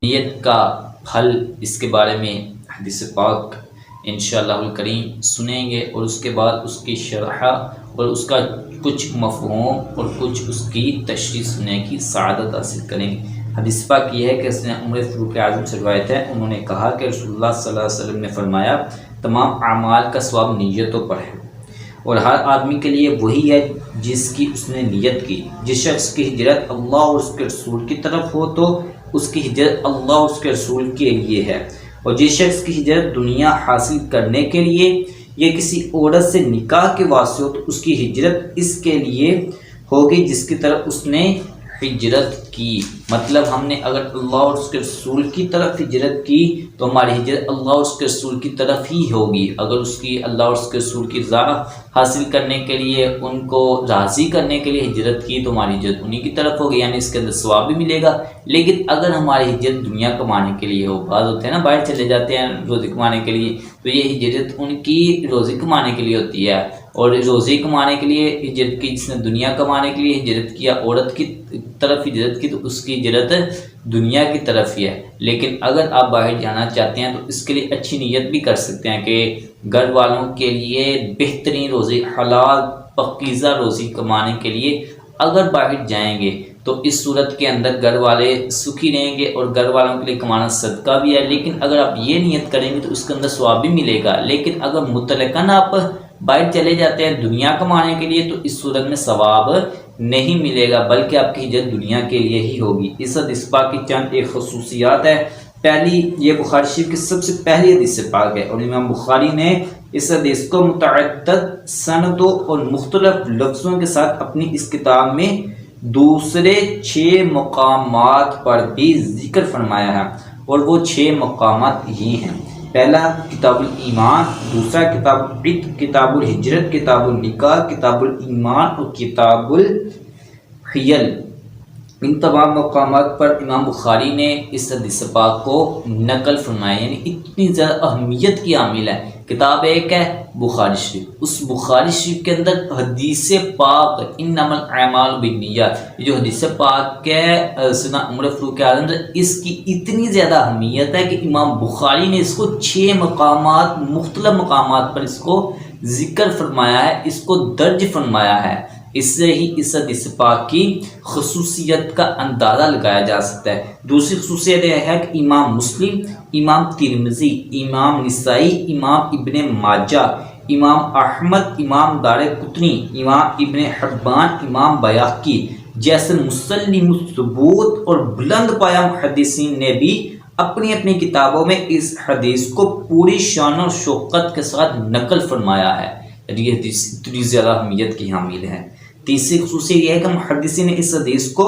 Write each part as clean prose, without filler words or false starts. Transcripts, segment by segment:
نیت کا پھل، اس کے بارے میں حدیث پاک انشاءاللہ الکریم سنیں گے، اور اس کے بعد اس کی شرح اور اس کا کچھ مفہوم اور کچھ اس کی تشریح سننے کی سعادت حاصل کریں گے۔ حدیث پاک یہ ہے کہ اس نے عمر فاروق اعظم سے روایت ہے، انہوں نے کہا کہ رسول اللہ صلی اللہ علیہ وسلم نے فرمایا، تمام اعمال کا ثواب نیتوں پر ہے، اور ہر آدمی کے لیے وہی ہے جس کی اس نے نیت کی۔ جس شخص کی ہجرت اللہ اور اس کے رسول کی طرف ہو تو اس کی ہجرت اللہ اور اس کے رسول کے لیے ہے، اور جس شخص کی ہجرت دنیا حاصل کرنے کے لیے یا کسی عورت سے نکاح کے واسطے ہو تو اس کی ہجرت اس کے لیے ہوگی جس کی طرف اس نے ہجرت کی۔ مطلب ہم نے اگر اللہ اور اس کے رسول کی طرف ہجرت کی تو ہماری ہجرت اللہ اور اس کے رسول کی طرف ہی ہوگی۔ اگر اس کی اللہ اور اس کے رسول کی رضا حاصل کرنے کے لیے، ان کو راضی کرنے کے لیے ہجرت کی تو ہماری ہجرت انہی کی طرف ہوگی، یعنی اس کے اندر ثواب بھی ملے گا۔ لیکن اگر ہماری ہجرت دنیا کمانے کے لیے ہو، بعض ہوتے ہیں نا باہر چلے جاتے ہیں روزی کمانے کے لیے، تو یہ ہجرت ان کی روزی کمانے کے لیے ہوتی ہے، اور روزی کمانے کے لیے ہجرت کی، جس نے دنیا کمانے کے لیے ہجرت کیا، عورت کی طرف ہجرت کی، تو اس کی ہجرت دنیا کی طرف ہی ہے۔ لیکن اگر آپ باہر جانا چاہتے ہیں تو اس کے لیے اچھی نیت بھی کر سکتے ہیں کہ گھر والوں کے لیے بہترین روزی، حلال پاکیزہ روزی کمانے کے لیے اگر باہر جائیں گے تو اس صورت کے اندر گھر والے سکھی رہیں گے، اور گھر والوں کے لیے کمانا صدقہ بھی ہے۔ لیکن اگر آپ یہ نیت کریں گے تو اس کے اندر ثواب بھی ملے گا۔ لیکن اگر مطلقاً آپ باہر چلے جاتے ہیں دنیا کمانے کے لیے تو اس صورت میں ثواب نہیں ملے گا، بلکہ آپ کی ہجرت دنیا کے لیے ہی ہوگی۔ اس حدیث پاک کی چند ایک خصوصیات ہے۔ پہلی، یہ بخاری شریف کی سب سے پہلی حدیث پاک ہے، اور امام بخاری نے اس حدیث کو متعدد سندوں اور مختلف لفظوں کے ساتھ اپنی اس کتاب میں دوسرے 6 مقامات پر بھی ذکر فرمایا ہے، اور وہ 6 مقامات یہ ہیں۔ پہلا کتاب الایمان، دوسرا کتاب العتق، کتاب الہجرت، کتاب النکاح، کتاب الایمان اور کتاب الحیل۔ ان تمام مقامات پر امام بخاری نے اس حدیث پاک کو نقل فرمایا، یعنی اتنی زیادہ اہمیت کی حامل ہے۔ کتاب ایک ہے بخاری شریف، اس بخاری شریف کے اندر حدیث پاک انما الاعمال بالنیات، یہ جو حدیث پاک ہے سیدنا عمر فاروق اعظم، اس کی اتنی زیادہ اہمیت ہے کہ امام بخاری نے اس کو 6 مقامات، مختلف مقامات پر اس کو ذکر فرمایا ہے، اس کو درج فرمایا ہے۔ اس سے ہی اس حدیث پاک کی خصوصیت کا اندازہ لگایا جا سکتا ہے۔ دوسری خصوصیت یہ ہے کہ امام مسلم، امام ترمذی، امام نسائی، امام ابن ماجہ، امام احمد، امام دارقطنی، امام ابن حبان، امام بیہقی جیسے مسلم الثبوت اور بلند پایہ محدثین نے بھی اپنی اپنی کتابوں میں اس حدیث کو پوری شان و شوکت کے ساتھ نقل فرمایا ہے۔ یہ حدیث اتنی زیادہ اہمیت کی حامل ہے۔ تیسری خصوصیت یہ ہے کہ محدثین نے اس حدیث کو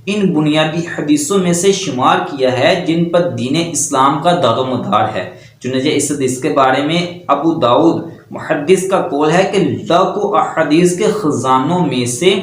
ان بنیادی حدیثوں میں سے شمار کیا ہے جن پر دین اسلام کا دار و مدار ہے۔ چنانچہ اس حدیث کے بارے میں ابو داؤد محدث کا قول ہے کہ لاکھوں احادیث کے خزانوں میں سے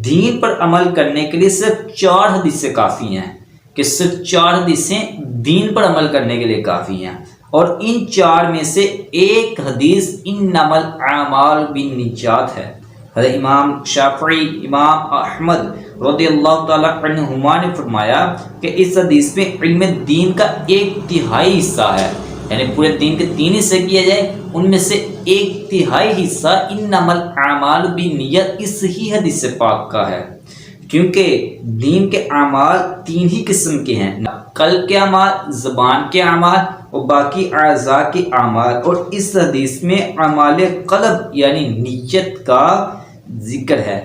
دین پر عمل کرنے کے لیے صرف 4 حدیثیں کافی ہیں، کہ صرف 4 حدیثیں دین پر عمل کرنے کے لیے کافی ہیں، اور ان 4 میں سے ایک حدیث انما الاعمال بالنیات ہے۔ حضرت امام شافعی، امام احمد رضی اللہ تعالی عنہما نے فرمایا کہ اس حدیث میں علم دین کا 1/3 حصہ ہے، یعنی پورے دین کے 3 حصے کیے جائے، ان میں سے 1/3 حصہ انما الاعمال بالنیات اس ہی حدیث پاک کا ہے۔ کیونکہ دین کے اعمال 3 ہی قسم کے ہیں، قلب کے اعمال، زبان کے اعمال اور باقی اعضاء کے اعمال، اور اس حدیث میں اعمال قلب یعنی نیت کا ذکر ہے۔